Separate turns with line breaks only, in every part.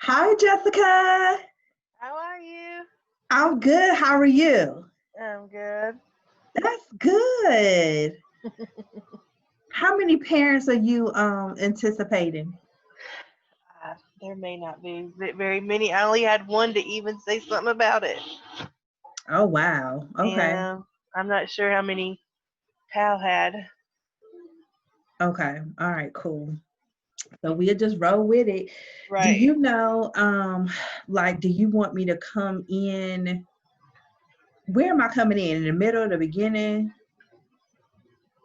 Hi, Jessica.
How are you?
I'm good. How are you?
I'm good.
That's good. How many parents are you anticipating?
There may not be very many. I only had one to even say something about it.
Oh, wow. Okay.
And I'm not sure how many Pal had.
Okay. All right, cool. So we'll just roll with it. Do
Right.
you know like do you want me to come in? Where am I coming in the middle, the beginning?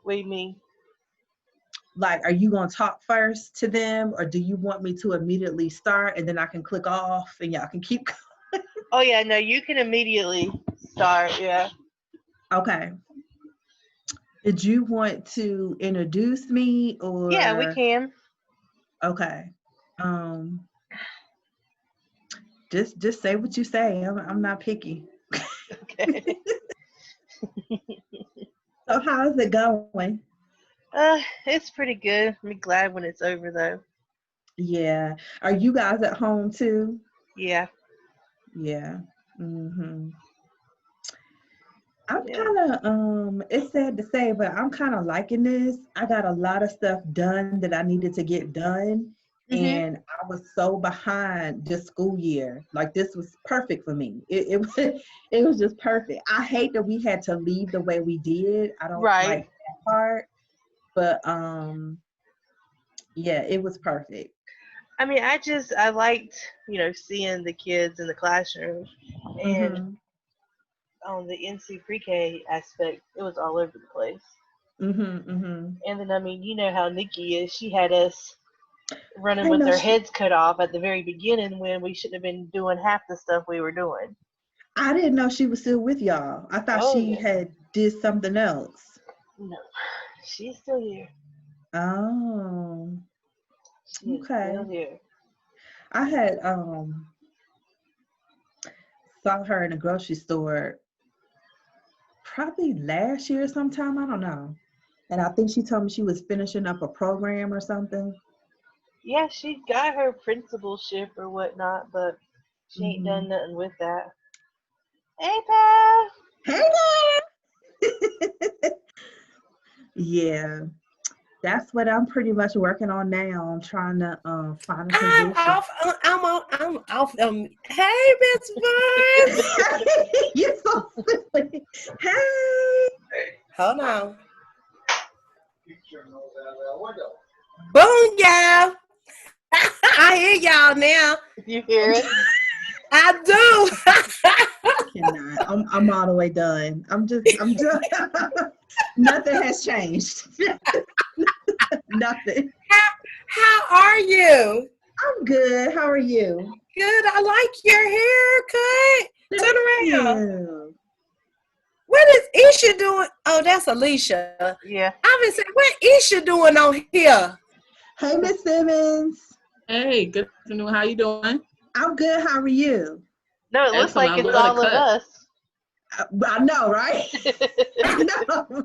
What do you mean?
Like, are you going to talk first to them, or do you want me to immediately start and then I can click off and y'all can keep
Oh, yeah, no, you can immediately start. Yeah.
Okay. Did you want to introduce me
Yeah, we
or
can.
okay. Um just say what you say. I'm not picky.
Okay.
So how's it going?
It's pretty good. I'm glad when it's over, though.
Yeah. Are you guys at home too?
Yeah.
Yeah. Mhm. I'm
Yeah.
kind of it's sad to say, but I'm kind of liking this. I got a lot of stuff done that I needed to get done,
Mhm.
and I was so behind this school year. Like this was perfect for me. It was it was just perfect. I hate that we had to leave the way we did. I don't like
Right.
that part, but yeah, it was perfect.
I mean, I liked, seeing the kids in the classroom, and
Mhm.
on the NC pre-K aspect, it was all over the place.
Mhm. Mhm.
And then, I mean, you know how Nikki is. She had us running
I
with
know
our
she
heads cut off at the very beginning when we shouldn't have been doing half the stuff we were doing.
I didn't know she was still with y'all. I thought
Oh,
she
yeah.
had did something else.
No, she's still here.
Oh,
She is still
okay.
here.
I had saw her in a grocery store probably last year sometime, I don't know. And I think she told me she was finishing up a program or something.
Yeah, she got her principalship or whatnot, but she ain't
Hmm.
done nothing with that. Hey, pal.
Hey there. Yeah, that's what I'm pretty much working on now. I'm trying to find a
I'm
position.
off. I'm off. Hey, Miss Vaughn.
You're so silly. Hey.
Hold on. Boom, y'all. I hear y'all now.
You hear it?
I do.
I cannot. I'm all the way done. I'm just nothing has changed. Nothing.
How are you?
I'm good. How are you?
Good. I like your haircut. Turn
Thank
around.
you.
What is Isha doing? Oh, that's Alicia.
Yeah.
I've been saying, what Isha doing on here?
Hey, Miss Simmons.
Hey, good afternoon. How you doing?
I'm good. How are you?
No, it looks
Excellent.
like
I
it's
love the
all of
cut.
us.
I know, right? I know.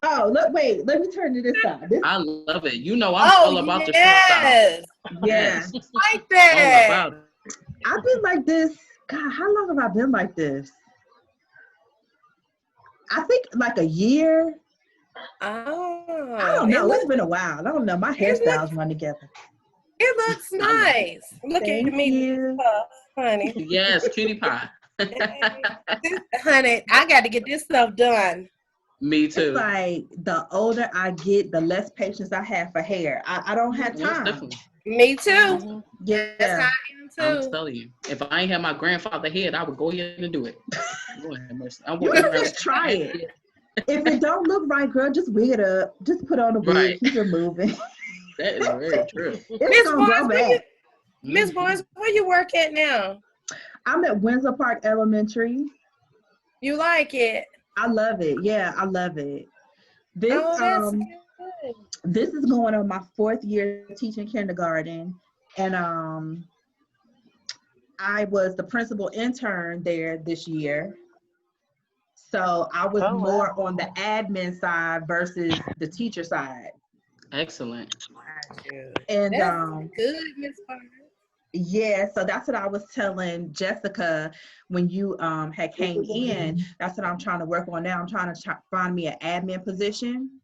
Oh, look, wait. Let me turn to this side. This,
I love it. You know I'm
Oh,
all about the freestyle.
yes.
yeah.
Yes,
Like
all
that.
about it.
I've been like this. God, how long have I been like this? I think like a year. I
Oh,
don't know. It's been a while. I don't know. My
it
hairstyles
looks
run together.
it looks
I love it.
nice. Look at
Thank
me, Miss
you.
Puff, honey.
Yes, cutie pie.
Honey, I got to get this stuff done.
Me
It's
too.
like the older I get, the less patience I have for hair. I don't have
Most
time.
definitely.
Me too.
Hmm.
That's
Yeah.
how I
I'm
am too.
telling you. If I ain't had my grandfather head, I would go ahead and do it. Lord have mercy. I
You
wouldn't
can
have
just try
had
it.
it.
If it don't look right, girl, just wig it up. Just put on a wig.
Right.
Keep it moving.
That is very true.
It's
Miss
gonna grow
Boys,
back.
Hmm.
Where you work at now?
I'm at Windsor Park Elementary.
You like it?
I love it. Yeah, I love it. This
Oh, that's
um
good.
this is going on my fourth year teaching kindergarten, and I was the principal intern there this year. So I was
Oh,
more
wow.
on the admin side versus the teacher side.
Excellent.
Got you.
And
That's good, Miss Barnes.
Yeah, so that's what I was telling Jessica when you had came in. That's what I'm trying to work on now. I'm trying to find me an admin position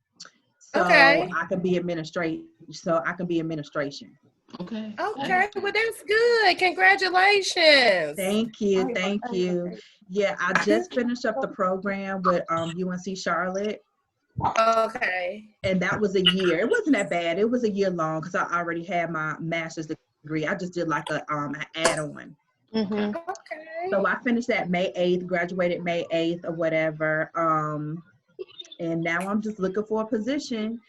so
Okay.
I can be administration. So I can be administration.
Okay.
Okay. Well, that's good. Congratulations.
Thank you, thank you. Yeah, I just finished up the program with UNC Charlotte,
Okay.
and that was a year. It wasn't that bad. It was a year long because I already had my master's degree. I just did like an add-on.
Mhm.
Okay.
So I finished that May 8th, graduated May 8th or whatever. And now I'm just looking for a position.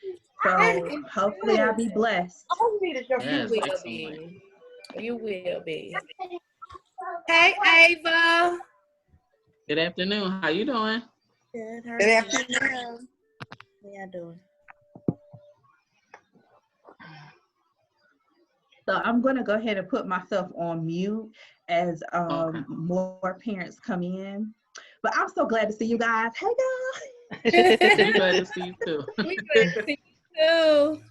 So hopefully I'll be blessed.
You
Yes,
will
excellent.
be. You will be. Hey, Ava.
Good afternoon. How you doing?
Good.
Good afternoon.
How y'all doing?
So I'm gonna go ahead and put myself on mute as
Okay.
more parents come in. But I'm so glad to see you guys. Hey guys.
We're glad to see you too.
We glad to see you too.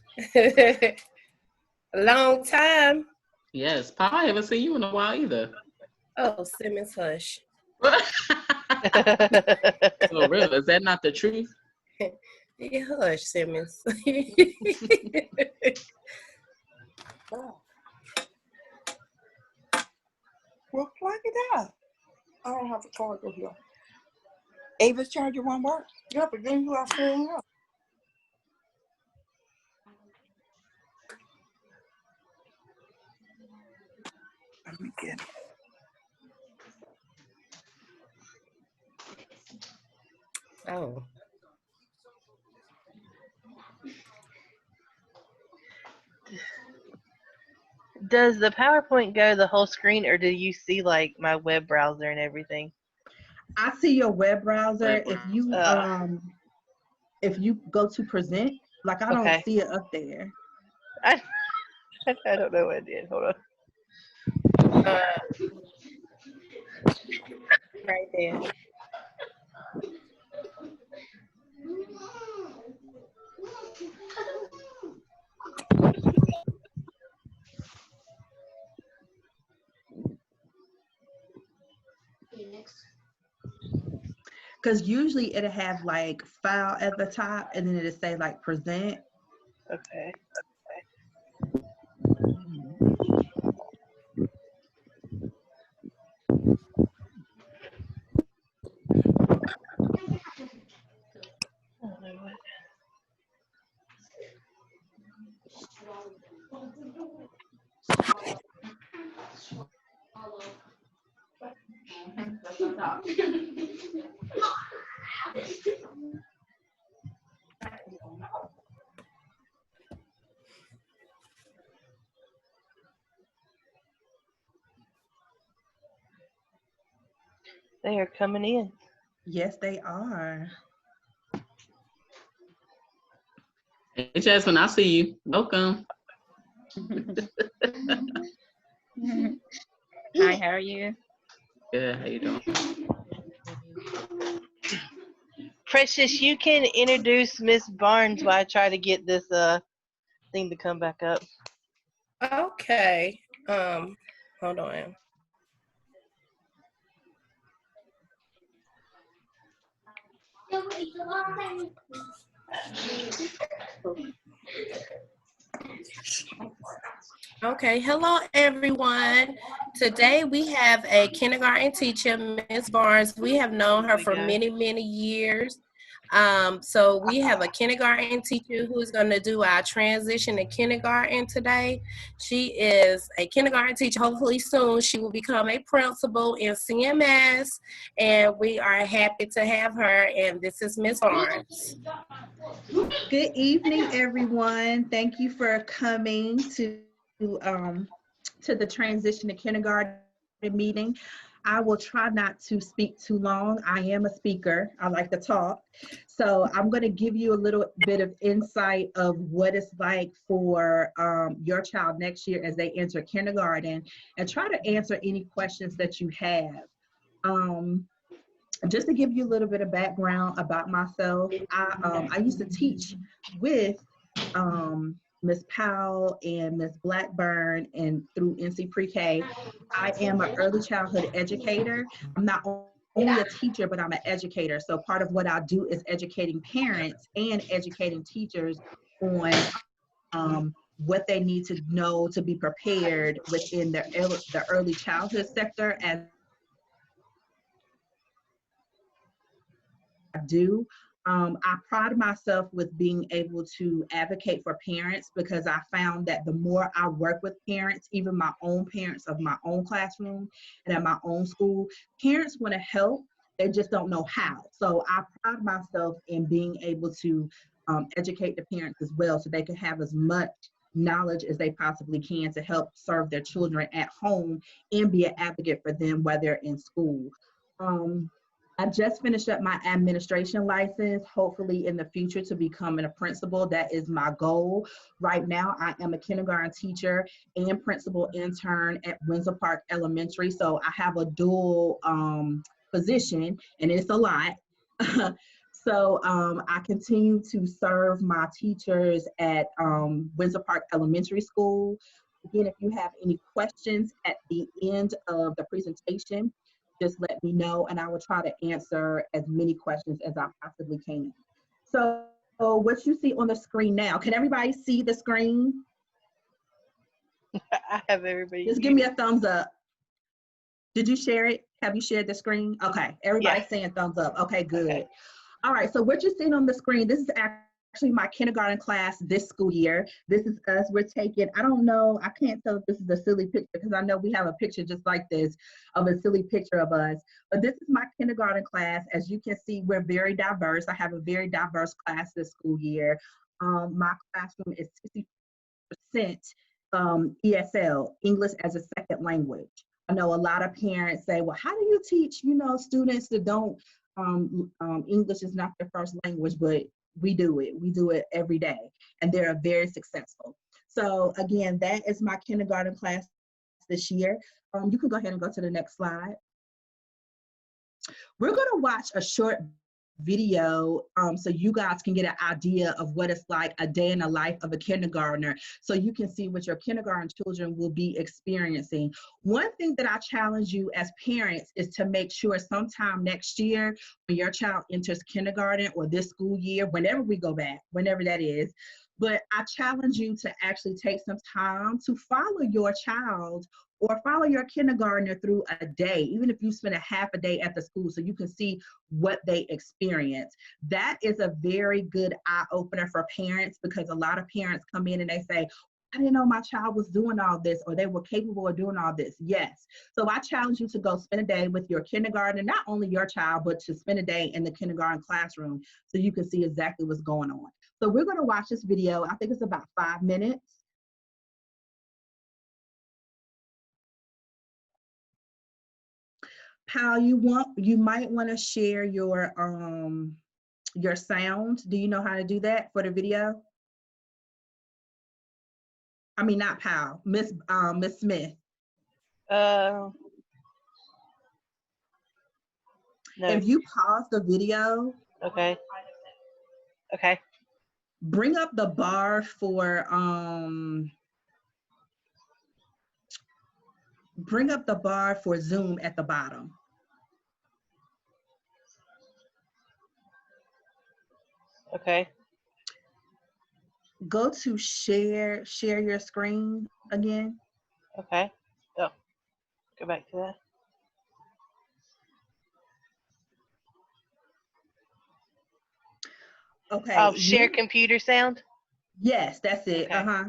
A long time.
Yes, Pa, I haven't seen you in a while either.
Oh, Simmons, hush.
For real, is that not the truth?
Yeah, hush, Simmons.
Well, plug it up. I don't have a charger here. Ava's charger won't work. Yeah, but then you have to turn it up. Let me get it.
Oh.
Does the PowerPoint go the whole screen, or do you see like my web browser and everything?
I see your web browser.
Web
If you go to present, like I don't
Okay.
see it up there.
I don't know what I did. Hold on.
Right there.
Because usually it'll have like file at the top and then it'll say like present.
Okay. I don't know what. They are coming in.
Yes, they are.
Hey, Jasmine, I see you. Welcome.
Hi, how are you?
Good. How you doing?
Precious, you can introduce Miss Barnes while I try to get this thing to come back up.
Okay. Hold on. Okay, hello everyone. Today we have a kindergarten teacher, Ms. Barnes. We have known her for many, many years. So we have a kindergarten teacher who is going to do our transition to kindergarten today. She is a kindergarten teacher. Hopefully soon she will become a principal in CMS, and we are happy to have her. And this is Ms. Barnes.
Good evening, everyone. Thank you for coming to the transition to kindergarten meeting. I will try not to speak too long. I am a speaker. I like to talk. So I'm going to give you a little bit of insight of what it's like for your child next year as they enter kindergarten, and try to answer any questions that you have. Just to give you a little bit of background about myself, I used to teach with Ms. Powell and Ms. Blackburn and through NC Pre-K, I am an early childhood educator. I'm not only a teacher, but I'm an educator. So part of what I do is educating parents and educating teachers on what they need to know to be prepared within the early childhood sector as I do. I pride myself with being able to advocate for parents because I found that the more I work with parents, even my own parents of my own classroom and at my own school, parents want to help, they just don't know how. So I pride myself in being able to educate the parents as well so they can have as much knowledge as they possibly can to help serve their children at home and be an advocate for them while they're in school. I just finished up my administration license, hopefully in the future to becoming a principal. That is my goal. Right now, I am a kindergarten teacher and principal intern at Windsor Park Elementary. So I have a dual position, and it's a lot. So I continue to serve my teachers at Windsor Park Elementary School. Again, if you have any questions at the end of the presentation, just let me know and I will try to answer as many questions as I possibly can. So what you see on the screen now, can everybody see the screen?
I have everybody.
Just give me a thumbs up. Did you share it? Have you shared the screen? Okay, everybody's saying thumbs up. Okay, good. Okay. All right, so what you're seeing on the screen, this is actually my kindergarten class this school year. This is us. We're taking, I don't know, I can't tell if this is a silly picture because I know we have a picture just like this of a silly picture of us. But this is my kindergarten class. As you can see, we're very diverse. I have a very diverse class this school year. My classroom is 60% ESL, English as a second language. I know a lot of parents say, well, how do you teach, students that don't, English is not their first language, but we do it. We do it every day, and they're very successful. So again, that is my kindergarten class this year. You can go ahead and go to the next slide. We're going to watch a short video so you guys can get an idea of what it's like a day in the life of a kindergartner, so you can see what your kindergarten children will be experiencing. One thing that I challenge you as parents is to make sure sometime next year when your child enters kindergarten or this school year, whenever we go back, whenever that is, but I challenge you to actually take some time to follow your child or follow your kindergartner through a day, even if you spend a half a day at the school so you can see what they experience. That is a very good eye opener for parents because a lot of parents come in and they say, I didn't know my child was doing all this or they were capable of doing all this. Yes. So I challenge you to go spend a day with your kindergartner, not only your child, but to spend a day in the kindergarten classroom so you can see exactly what's going on. So we're going to watch this video. I think it's about 5 minutes. Pal, you might want to share your sound. Do you know how to do that for the video? I mean, not Pal, Miss Smith.
No.
If you pause the video.
Okay. Okay.
Bring up the bar for Zoom at the bottom.
Okay.
Go to share your screen again.
Okay. Oh, go back to that.
Okay.
Oh, share computer sound?
Yes, that's it.
Okay.
Uh-huh.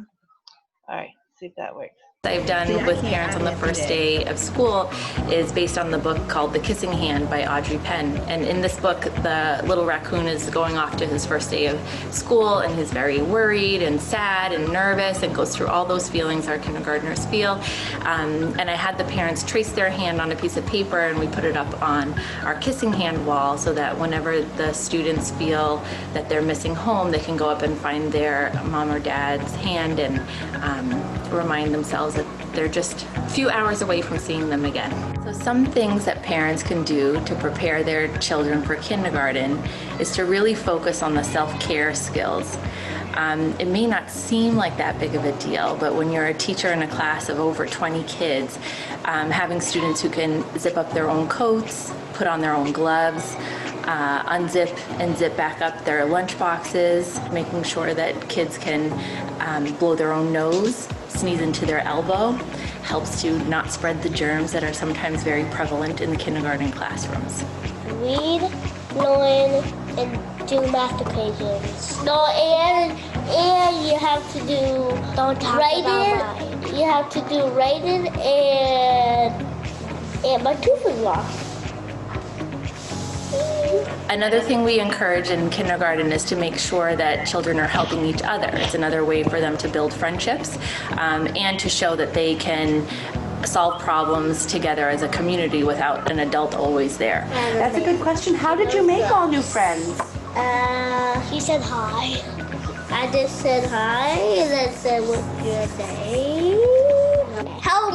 All right, see if that works.
I've done with parents on the first day of school is based on the book called The Kissing Hand by Audrey Penn. And in this book, the little raccoon is going off to his first day of school and he's very worried and sad and nervous and goes through all those feelings our kindergartners feel. And I had the parents trace their hand on a piece of paper and we put it up on our kissing hand wall so that whenever the students feel that they're missing home, they can go up and find their mom or dad's hand and remind themselves that they're just a few hours away from seeing them again. So some things that parents can do to prepare their children for kindergarten is to really focus on the self-care skills. It may not seem like that big of a deal, but when you're a teacher in a class of over 20 kids, having students who can zip up their own coats, put on their own gloves, unzip and zip back up their lunch boxes, making sure that kids can blow their own nose, sneeze into their elbow, helps to not spread the germs that are sometimes very prevalent in the kindergarten classrooms.
Read, learn, and do math equations. No, and you have to do writing. You have to do writing and my tooth is lost.
Another thing we encourage in kindergarten is to make sure that children are helping each other. It's another way for them to build friendships and to show that they can solve problems together as a community without an adult always there.
That's a good question. How did you make all new friends?
He said hi. I just said hi and then said what's your name? How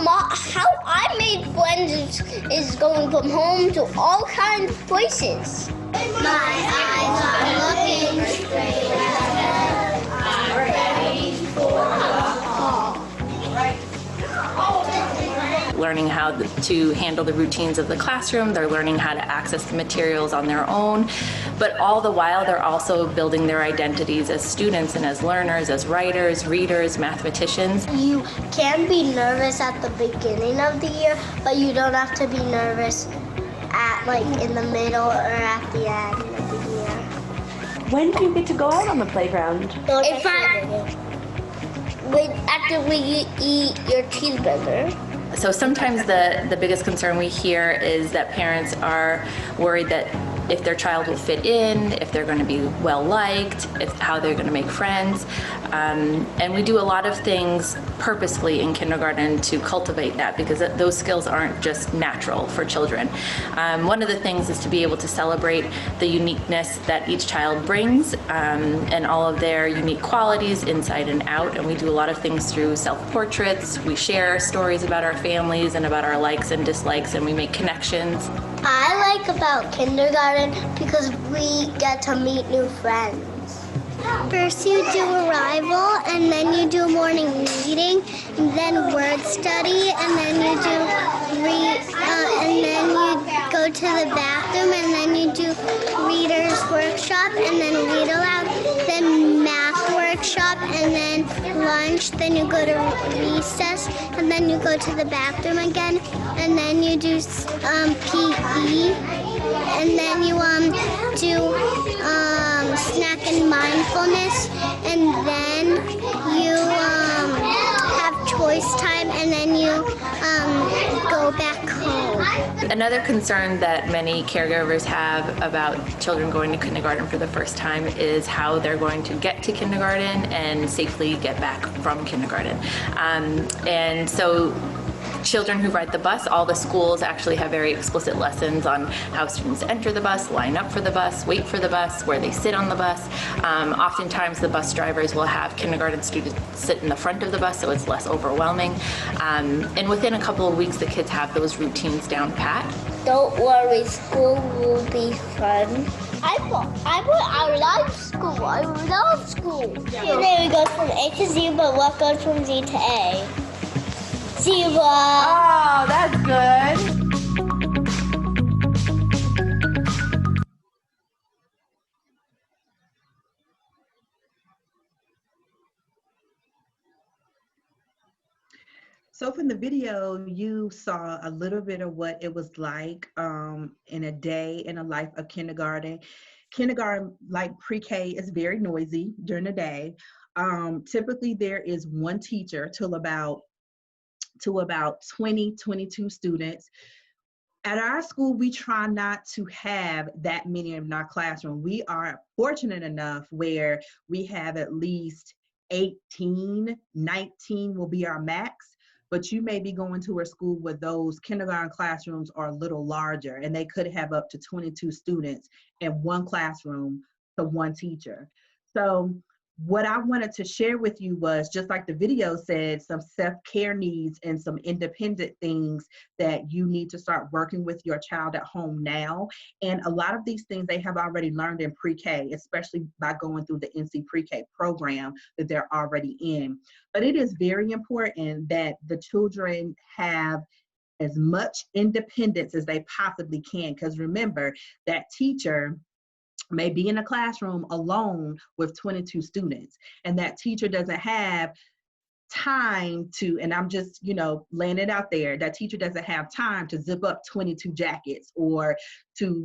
I made friends is going from home to all kinds of places. My eyes are looking straight ahead. I'm ready for the call.
Learning how to handle the routines of the classroom, they're learning how to access the materials on their own, but all the while they're also building their identities as students and as learners, as writers, readers, mathematicians.
You can be nervous at the beginning of the year, but you don't have to be nervous at in the middle or at the end of the year.
When do you get to go out on the playground?
After we eat your cheeseburger.
So sometimes the biggest concern we hear is that parents are worried that if their child will fit in, if they're going to be well liked, how they're going to make friends. And we do a lot of things purposefully in kindergarten to cultivate that, because those skills aren't just natural for children. One of the things is to be able to celebrate the uniqueness that each child brings and all of their unique qualities inside and out. And we do a lot of things through self-portraits. We share stories about our families and about our likes and dislikes, and we make connections.
I like about kindergarten because we get to meet new friends. First you do arrival, and then you do morning reading, and then word study, and then you do and then you go to the bathroom, and then you do reader's workshop, and then read aloud, then math workshop, and then lunch, then you go to recess, and then you go to the bathroom again, and then you do PE, and then you do snack and mindfulness, and then you have choice time, and then you go back home.
Another concern that many caregivers have about children going to kindergarten for the first time is how they're going to get to kindergarten and safely get back from kindergarten. And so children who ride the bus, all the schools actually have very explicit lessons on how students enter the bus, line up for the bus, wait for the bus, where they sit on the bus. Oftentimes the bus drivers will have kindergarten students sit in the front of the bus, so it's less overwhelming. And within a couple of weeks, the kids have those routines down pat.
Don't worry, school will be fun. I like school. I love school. Yeah. And then we go from A to Z, but what goes from Z to A? Zebra.
Oh, that's good.
So from the video, you saw a little bit of what it was like in a day in the life of kindergarten. Kindergarten, like pre-K, is very noisy during the day. Typically, there is one teacher to about 20, 22 students. At our school, we try not to have that many in our classroom. We are fortunate enough where we have at least 18, 19 will be our max. But you may be going to a school where those kindergarten classrooms are a little larger, and they could have up to 22 students in one classroom to one teacher. So what I wanted to share with you was, just like the video said, some self-care needs and some independent things that you need to start working with your child at home now. And a lot of these things they have already learned in pre-K, especially by going through the NC pre-K program that they're already in. But it is very important that the children have as much independence as they possibly can. Because remember, that teacher may be in a classroom alone with 22 students, and that teacher doesn't have time to, and I'm just, laying it out there, that teacher doesn't have time to zip up 22 jackets or to,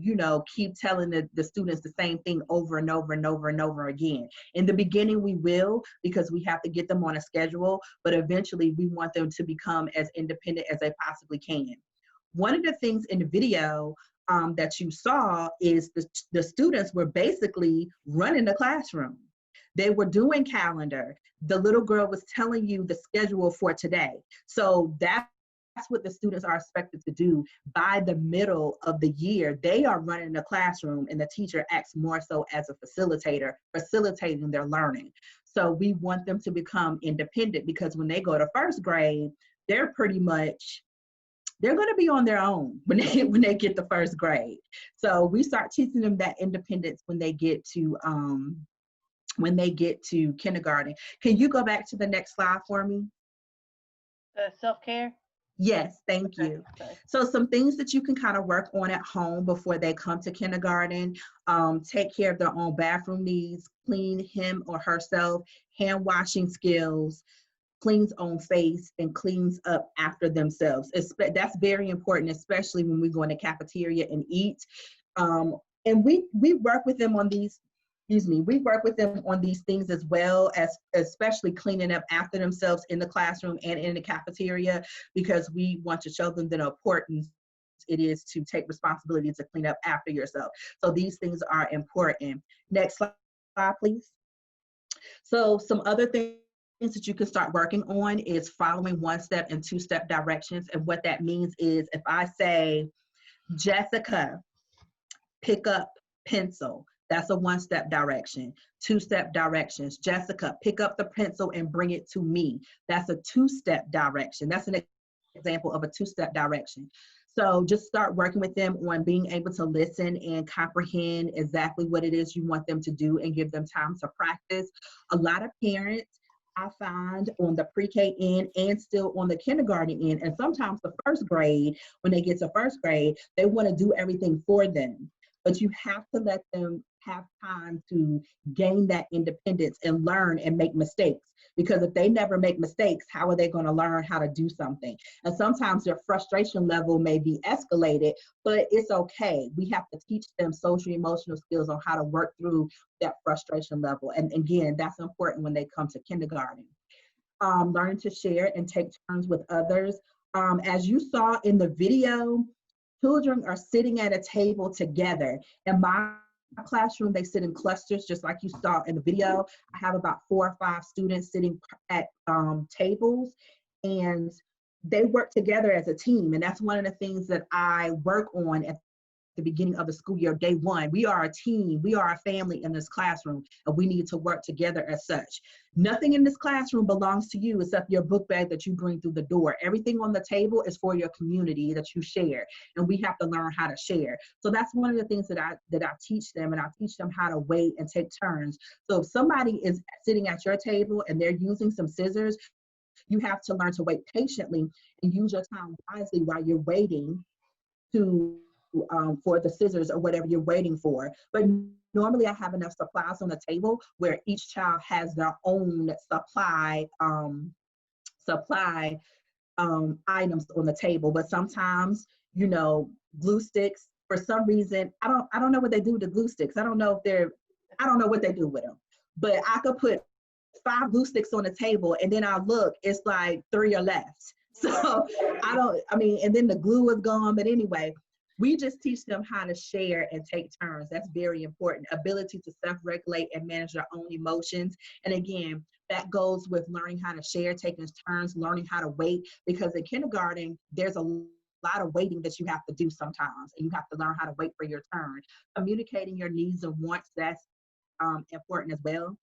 keep telling the students the same thing over and over and over and over again. In the beginning, we will, because we have to get them on a schedule, but eventually we want them to become as independent as they possibly can. One of the things in the video that you saw is the students were basically running the classroom. They were doing calendar. The little girl was telling you the schedule for today. So that's what the students are expected to do by the middle of the year. They are running the classroom, and the teacher acts more so as a facilitator, facilitating their learning. So we want them to become independent, because when they go to first grade, they're going to be on their own when they get to first grade. So we start teaching them that independence when they get to kindergarten. Can you go back to the next slide for me?
Self-care?
Yes, thank you.
Okay.
So some things that you can kind of work on at home before they come to kindergarten: take care of their own bathroom needs, clean him or herself, hand washing skills, cleans own face, and cleans up after themselves. That's very important, especially when we go in the cafeteria and eat. And we work with them on these, we work with them on these things as well, as especially cleaning up after themselves in the classroom and in the cafeteria, because we want to show them the importance it is to take responsibility to clean up after yourself. So these things are important. Next slide, please. So some other things that you can start working on is following one-step and two-step directions. And what that means is, if I say, Jessica, pick up pencil, that's a one-step direction. Two-step directions: Jessica, pick up the pencil and bring it to me. That's a two-step direction. That's an example of a two-step direction. So just start working with them on being able to listen and comprehend exactly what it is you want them to do, and give them time to practice. A lot of parents, I find, on the pre-K end and still on the kindergarten end, and sometimes the first grade, when they get to first grade, they want to do everything for them. But you have to let them have time to gain that independence and learn and make mistakes. Because if they never make mistakes, how are they going to learn how to do something? And sometimes their frustration level may be escalated, but it's okay. We have to teach them social emotional skills on how to work through that frustration level. And again, that's important when they come to kindergarten. Learn to share and take turns with others. As you saw in the video, children are sitting at a table together. In my classroom, they sit in clusters, just like you saw in the video. I have about 4 or 5 students sitting at tables, and they work together as a team. And that's one of the things that I work on at the beginning of the school year, day one. We are a team, we are a family in this classroom, and we need to work together as such. Nothing in this classroom belongs to you except your book bag that you bring through the door. Everything on the table is for your community that you share, and we have to learn how to share. So that's one of the things that I teach them, and I teach them how to wait and take turns. So if somebody is sitting at your table and they're using some scissors, you have to learn to wait patiently and use your time wisely while you're waiting for the scissors or whatever you're waiting for. But normally I have enough supplies on the table where each child has their own supply items on the table. But sometimes, glue sticks, for some reason, I don't know what they do with the glue sticks. I don't know what they do with them. But I could put 5 glue sticks on the table, and then I look, it's like 3 are left. So and then the glue is gone. But anyway, we just teach them how to share and take turns. That's very important. Ability to self-regulate and manage their own emotions. And again, that goes with learning how to share, taking turns, learning how to wait. Because in kindergarten, there's a lot of waiting that you have to do sometimes, and you have to learn how to wait for your turn. Communicating your needs and wants, that's important as well.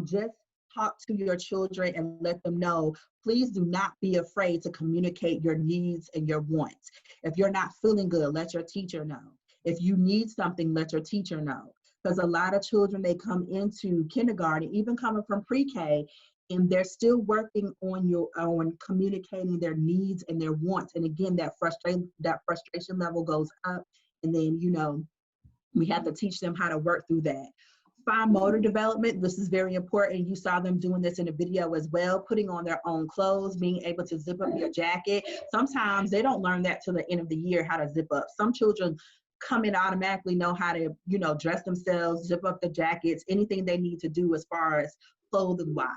Just talk to your children and let them know, please do not be afraid to communicate your needs and your wants. If you're not feeling good, let your teacher know. If you need something, let your teacher know. Because a lot of children, they come into kindergarten, even coming from pre-K, and they're still working on communicating their needs and their wants. And again, that frustration level goes up. And then, you know, we have to teach them how to work through that. Fine motor development, this is very important. You saw them doing this in the video as well, putting on their own clothes, being able to zip up your jacket. Sometimes they don't learn that till the end of the year, how to zip up. Some children come in automatically know how to, you know, dress themselves, zip up the jackets, anything they need to do as far as clothing wise.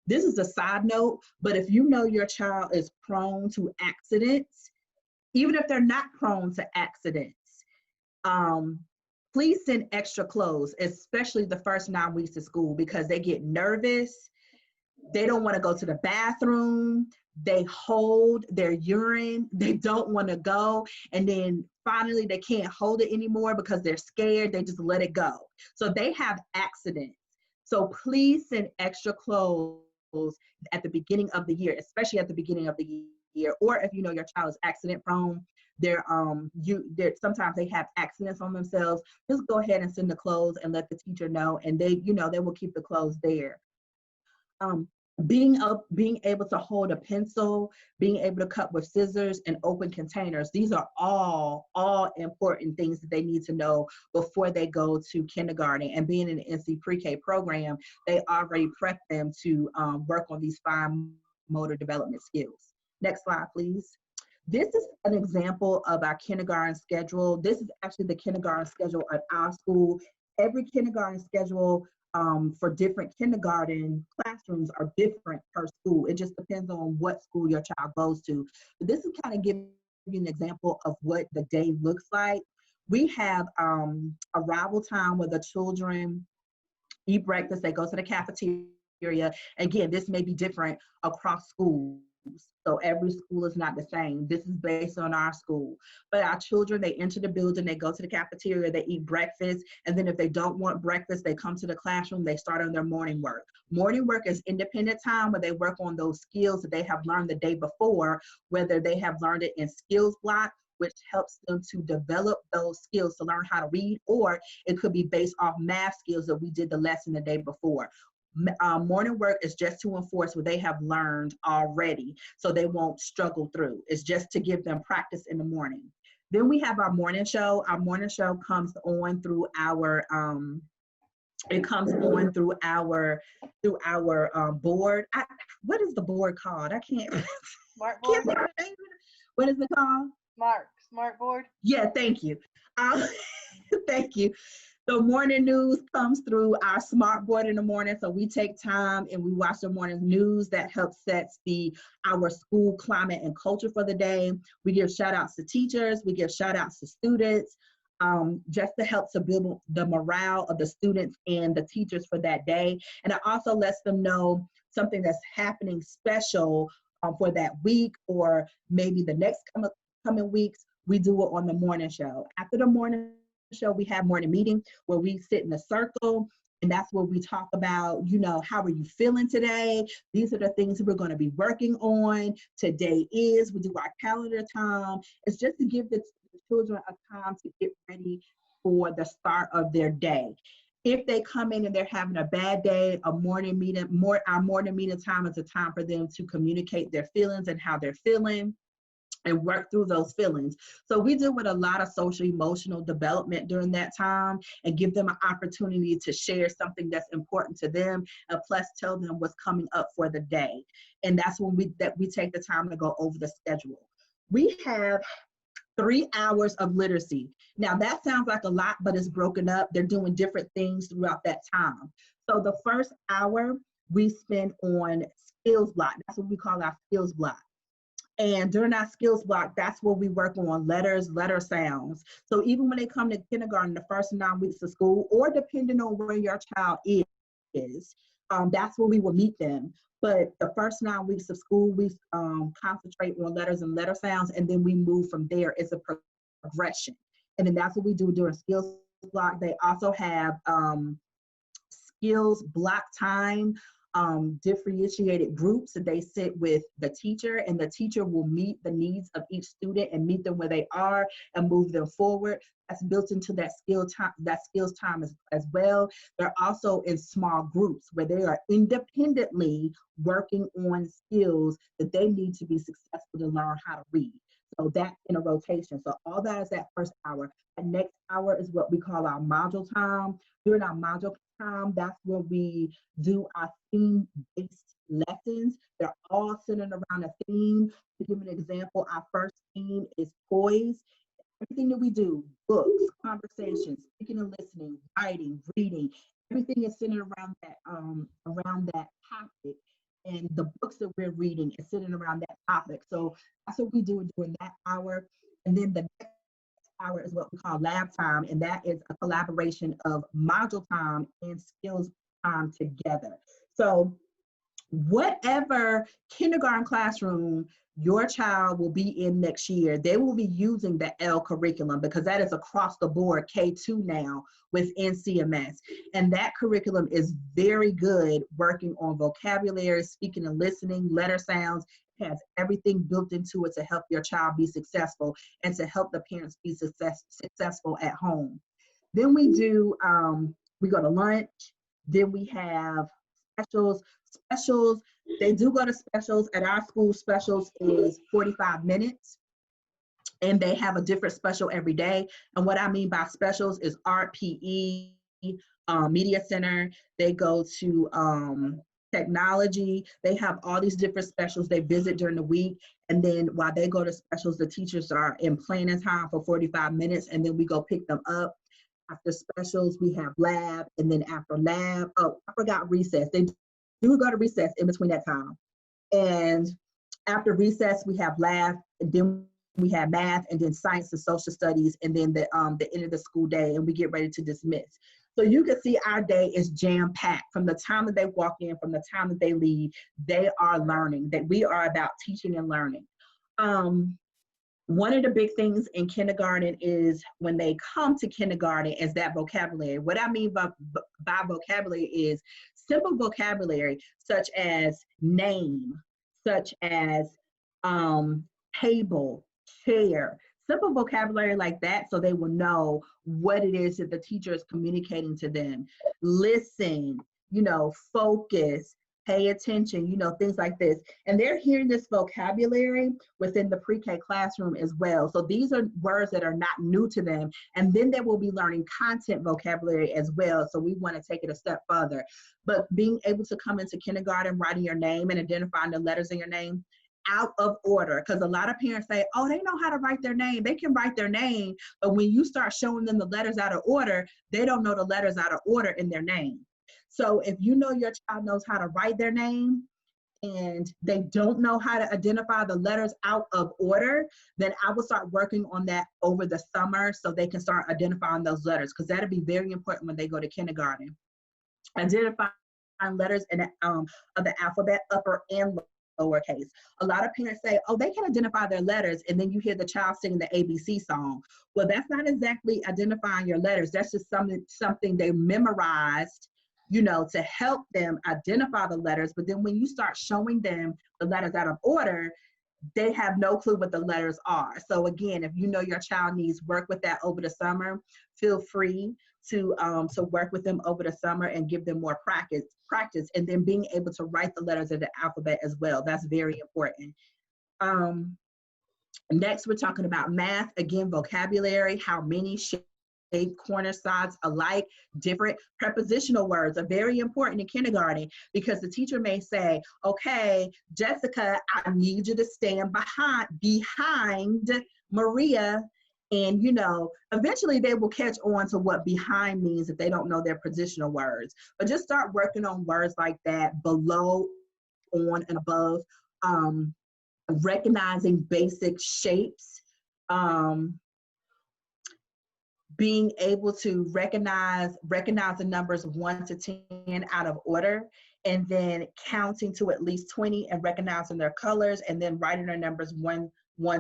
This is a side note, but if you know your child is prone to accidents, even if they're not prone to accidents, please send extra clothes, especially the first 9 weeks of school, because they get nervous. They don't want to go to the bathroom. They hold their urine. They don't want to go. And then finally they can't hold it anymore because they're scared. They just let it go. So they have accidents. So please send extra clothes at the beginning of the year, especially at the beginning of the year. Or if you know your child is accident prone, sometimes they have accidents on themselves, just go ahead and send the clothes and let the teacher know, and they will keep the clothes there. Being able to hold a pencil, being able to cut with scissors and open containers, these are all important things that they need to know before they go to kindergarten. And being in the NC Pre-K program, they already prep them to work on these fine motor development skills. Next slide, please. This is an example of our kindergarten schedule. This is actually the kindergarten schedule at our school. Every kindergarten schedule for different kindergarten classrooms are different per school. It just depends on what school your child goes to. But this is kind of giving you an example of what the day looks like. We have arrival time where the children eat breakfast, they go to the cafeteria. Again, this may be different across schools. So every school is not the same. This is based on our school. But our children, they enter the building, they go to the cafeteria, they eat breakfast, and then if they don't want breakfast, they come to the classroom, they start on their morning work. Morning work is independent time where they work on those skills that they have learned the day before, whether they have learned it in skills block, which helps them to develop those skills to learn how to read, or it could be based off math skills that we did the lesson the day before. Morning work is just to enforce what they have learned already so they won't struggle through. It's just to give them practice in the morning. Then we have our morning show. Our morning show comes on through our board. What is the board called? I can't.
Smart board.
What is it called?
Smart board.
Yeah, thank you. Thank you. The morning news comes through our smart board in the morning. So we take time and we watch the morning news. That helps sets our school climate and culture for the day. We give shout outs to teachers. We give shout outs to students, just to help to build the morale of the students and the teachers for that day. And it also lets them know something that's happening special for that week, or maybe the next coming weeks. We do it on the morning show. After the morning show, we have morning meeting where we sit in a circle, and that's where we talk about, how are you feeling today? These are the things we're going to be working on. Today we do our calendar time. It's just to give the children a time to get ready for the start of their day. If they come in and they're having a bad day, our morning meeting time is a time for them to communicate their feelings and how they're feeling, and work through those feelings. So we deal with a lot of social emotional development during that time and give them an opportunity to share something that's important to them, and plus tell them what's coming up for the day. And that's when we take the time to go over the schedule. We have 3 hours of literacy. Now that sounds like a lot, but it's broken up. They're doing different things throughout that time. So the first hour we spend on skills block. That's what we call our skills block. And during our skills block, that's where we work on letters, letter sounds. So even when they come to kindergarten, the first 9 weeks of school, or depending on where your child is, that's where we will meet them. But the first 9 weeks of school, we concentrate on letters and letter sounds, and then we move from there. It's a progression. And then that's what we do during skills block. They also have skills block time, differentiated groups that they sit with the teacher, and the teacher will meet the needs of each student and meet them where they are and move them forward. That's built into that skills time as well. They're also in small groups where they are independently working on skills that they need to be successful to learn how to read. So that's in a rotation. So all that is that first hour. The next hour is what we call our module time. During our module time, that's where we do our theme-based lessons. They're all centered around a theme. To give an example, our first theme is poise. Everything that we do, books, conversations, speaking and listening, writing, reading, everything is centered around that topic. And the books that we're reading is centered around that topic. So that's what we do during that hour. And then the next hour is what we call lab time, and that is a collaboration of module time and skills time together. So whatever kindergarten classroom your child will be in next year, they will be using the L curriculum, because that is across the board K2 now within CMS. And that curriculum is very good working on vocabulary, speaking and listening, letter sounds. It has everything built into it to help your child be successful and to help the parents be successful at home. Then we do, we go to lunch. Then we have specials. Specials, they do go to specials. At our school, specials is 45 minutes. And they have a different special every day. And what I mean by specials is art, PE, media center. They go to technology. They have all these different specials they visit during the week. And then while they go to specials, the teachers are in planning time for 45 minutes. And then we go pick them up. After specials, we have lab. And then after lab, oh, I forgot recess. They do go to recess in between that time. And after recess, we have lab, and then we have math, and then science and social studies, and then the end of the school day, and we get ready to dismiss. So you can see our day is jam-packed. From the time that they walk in, from the time that they leave, they are learning, that we are about teaching and learning. One of the big things in kindergarten is when they come to kindergarten is that vocabulary. What I mean by vocabulary is simple vocabulary, such as name, such as table, chair, simple vocabulary like that, so they will know what it is that the teacher is communicating to them. Listen, focus, pay attention, things like this. And they're hearing this vocabulary within the pre-K classroom as well. So these are words that are not new to them. And then they will be learning content vocabulary as well. So we want to take it a step further. But being able to come into kindergarten, writing your name and identifying the letters in your name out of order, because a lot of parents say, oh, they know how to write their name. They can write their name. But when you start showing them the letters out of order, they don't know the letters out of order in their name. So if you know your child knows how to write their name and they don't know how to identify the letters out of order, then I will start working on that over the summer so they can start identifying those letters, because that'll be very important when they go to kindergarten. Identifying letters in of the alphabet, upper and lowercase. A lot of parents say, oh, they can identify their letters, and then you hear the child singing the ABC song. Well, that's not exactly identifying your letters. That's just something they memorized, to help them identify the letters. But then when you start showing them the letters out of order, they have no clue what the letters are. So again, if you know your child needs work with that over the summer, feel free to work with them over the summer and give them more practice, and then being able to write the letters of the alphabet as well. That's very important. Next, we're talking about math. Again, vocabulary, how many, shape, corner, sides alike, different. Prepositional words are very important in kindergarten, because the teacher may say, okay, Jessica, I need you to stand behind Maria. And, eventually they will catch on to what behind means if they don't know their positional words. But just start working on words like that, below, on, and above, recognizing basic shapes, being able to recognize the numbers 1 to 10 out of order, and then counting to at least 20 and recognizing their colors, and then writing their numbers 1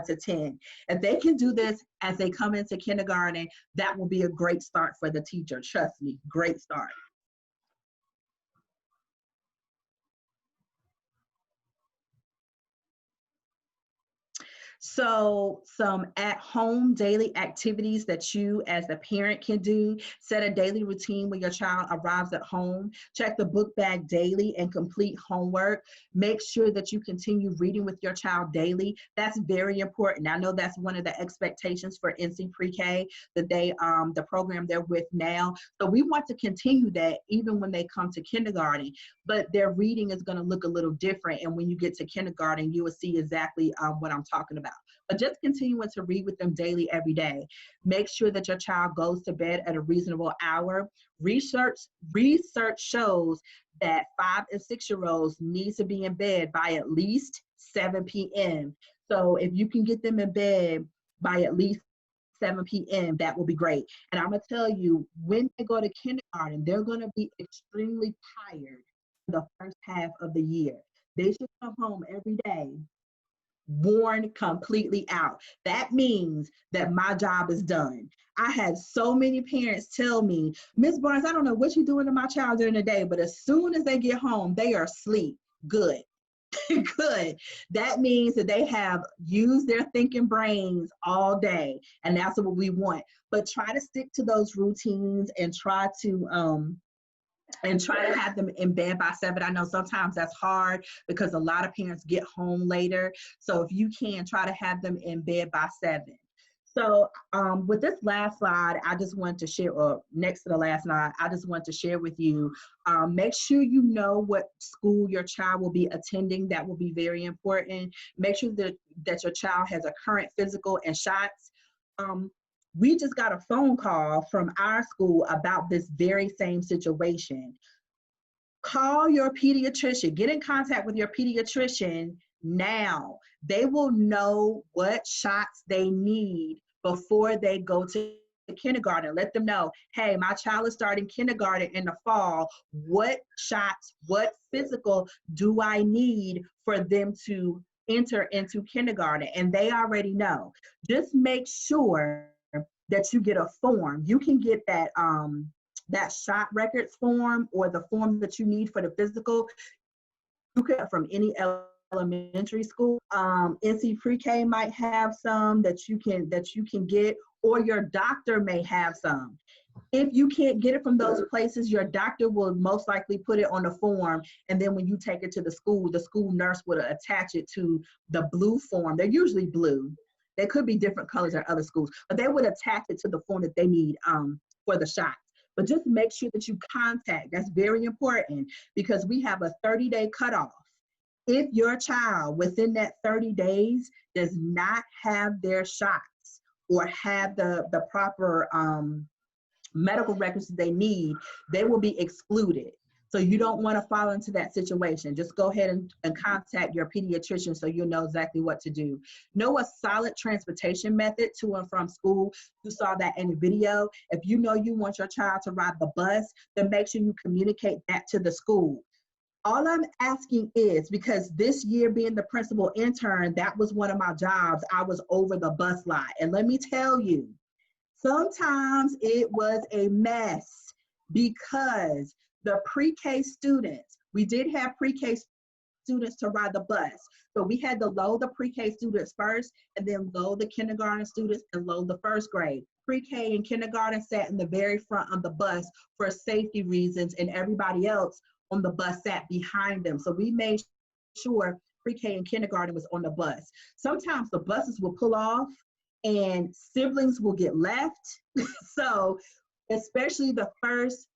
to 10. If they can do this as they come into kindergarten, that will be a great start for the teacher. Trust me, great start. So some at-home daily activities that you as a parent can do. Set a daily routine when your child arrives at home. Check the book bag daily and complete homework. Make sure that you continue reading with your child daily. That's very important. I know that's one of the expectations for NC Pre-K, that the program they're with now. So we want to continue that even when they come to kindergarten, but their reading is going to look a little different. And when you get to kindergarten, you will see exactly what I'm talking about. But just continuing to read with them daily, every day. Make sure that your child goes to bed at a reasonable hour. Research shows that 5 and 6-year-olds need to be in bed by at least 7 p.m. So if you can get them in bed by at least 7 p.m., that will be great. And I'm going to tell you, when they go to kindergarten, they're going to be extremely tired the first half of the year. They should come home every day worn completely out. That means that my job is done. I had so many parents tell me, Ms. Barnes, I don't know what you're doing to my child during the day, but as soon as they get home, they are asleep. Good. Good. That means that they have used their thinking brains all day, and that's what we want. But try to stick to those routines and try to have them in bed by 7. I know sometimes that's hard because a lot of parents get home later. So if you can, try to have them in bed by 7. So with this last slide, I just want to share, or next to the last slide, I just want to share with you, make sure you know what school your child will be attending. That will be very important. Make sure that your child has a current physical and shots. We just got a phone call from our school about this very same situation. Call your pediatrician. Get in contact with your pediatrician now. They will know what shots they need before they go to kindergarten. Let them know, hey, my child is starting kindergarten in the fall. What shots, what physical do I need for them to enter into kindergarten? And they already know. Just make sure that you get a form. You can get that that shot records form, or the form that you need for the physical. You can from any elementary school. NC Pre-K might have some that you can get, or your doctor may have some. If you can't get it from those places, your doctor will most likely put it on the form, and then when you take it to the school nurse would attach it to the blue form. They're usually blue. They could be different colors at other schools, but they would attach it to the form that they need for the shots. But just make sure that you contact. That's very important, because we have a 30-day cutoff. If your child within that 30 days does not have their shots or have the proper medical records that they need, they will be excluded. So you don't want to fall into that situation. Just go ahead and contact your pediatrician so you'll know exactly what to do. Know a solid transportation method to and from school. You saw that in the video. If you know you want your child to ride the bus, then make sure you communicate that to the school. All I'm asking is, because this year being the principal intern, that was one of my jobs. I was over the bus lot. And let me tell you, sometimes it was a mess, because the pre-K students, we did have pre-K students to ride the bus, but we had to load the pre-K students first, and then load the kindergarten students and load the first grade. Pre-K and kindergarten sat in the very front of the bus for safety reasons, and everybody else on the bus sat behind them. So we made sure pre-K and kindergarten was on the bus. Sometimes the buses will pull off and siblings will get left. So especially the first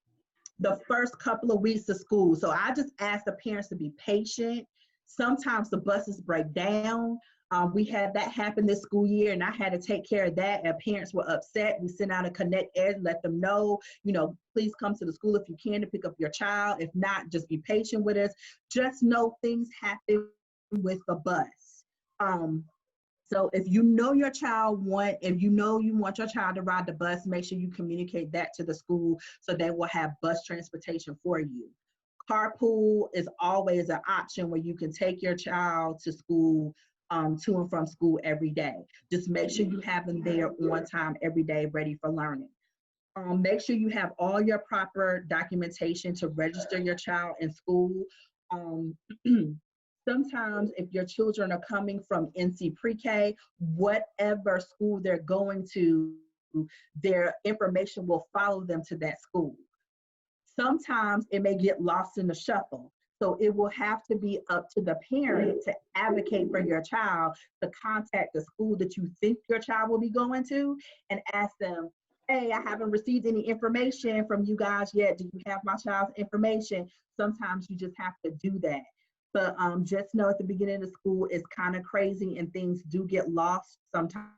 couple of weeks of school. So I just ask the parents to be patient. Sometimes the buses break down. We had that happen this school year, and I had to take care of that, and parents were upset. We sent out a Connect Ed, let them know, please come to the school if you can to pick up your child. If not, just be patient with us. Just know things happen with the bus. So if you know you want your child to ride the bus, make sure you communicate that to the school so they will have bus transportation for you. Carpool is always an option where you can take your child to school, to and from school every day. Just make sure you have them there on time every day, ready for learning. Make sure you have all your proper documentation to register your child in school. sometimes if your children are coming from NC Pre-K, whatever school they're going to, their information will follow them to that school. Sometimes it may get lost in the shuffle. So it will have to be up to the parent to advocate for your child, to contact the school that you think your child will be going to and ask them, hey, I haven't received any information from you guys yet. Do you have my child's information? Sometimes you just have to do that. But just know at the beginning of the school is kind of crazy and things do get lost sometimes.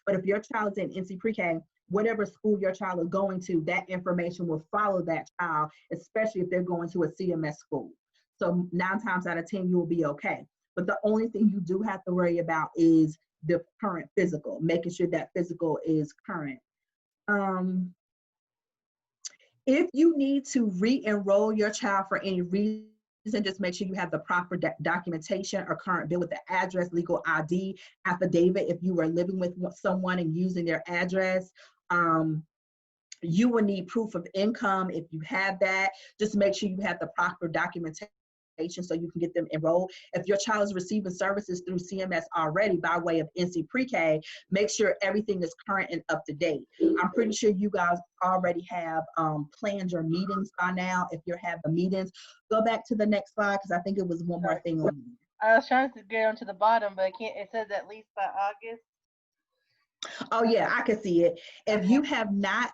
But if your child is in NC Pre-K, whatever school your child is going to, that information will follow that child, especially if they're going to a CMS school. So 9 times out of 10, you will be okay. But the only thing you do have to worry about is the current physical, making sure that physical is current. If you need to re-enroll your child for any reason, just make sure you have the proper documentation or current bill with the address, legal ID, affidavit if you were living with someone and using their address. You will need proof of income if you have that. Just make sure you have the proper documentation so you can get them enrolled. If your child is receiving services through CMS already by way of NC Pre-K, make sure everything is current and up to date. I'm pretty sure you guys already have planned your meetings by now. If you have the meetings, go back to the next slide because I think it was one more thing on you.
I was trying to get onto the bottom, but I can't. It says at least by August.
Oh yeah, I can see it. If you have not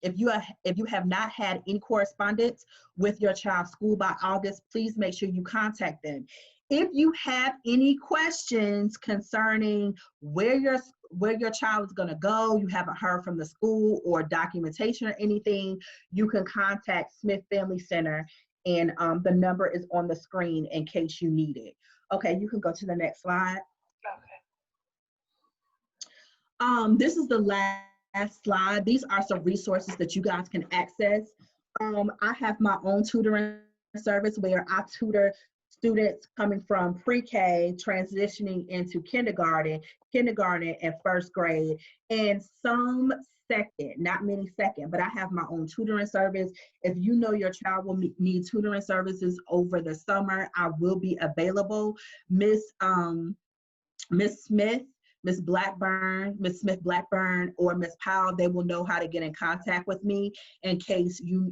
if you have not had any correspondence with your child's school by August, please make sure you contact them. If you have any questions concerning where your child is going to go, you haven't heard from the school or documentation or anything, you can contact Smith Family Center, and the number is on the screen in case you need it. Okay, you can go to the next slide.
Okay.
This is the last slide. These are some resources that you guys can access. I have my own tutoring service where I tutor students coming from pre-K, transitioning into kindergarten and first grade, and some second, not many second, but I have my own tutoring service. If you know your child will need tutoring services over the summer, I will be available. Miss Smith, Miss Smith Blackburn, or Miss Powell, they will know how to get in contact with me in case you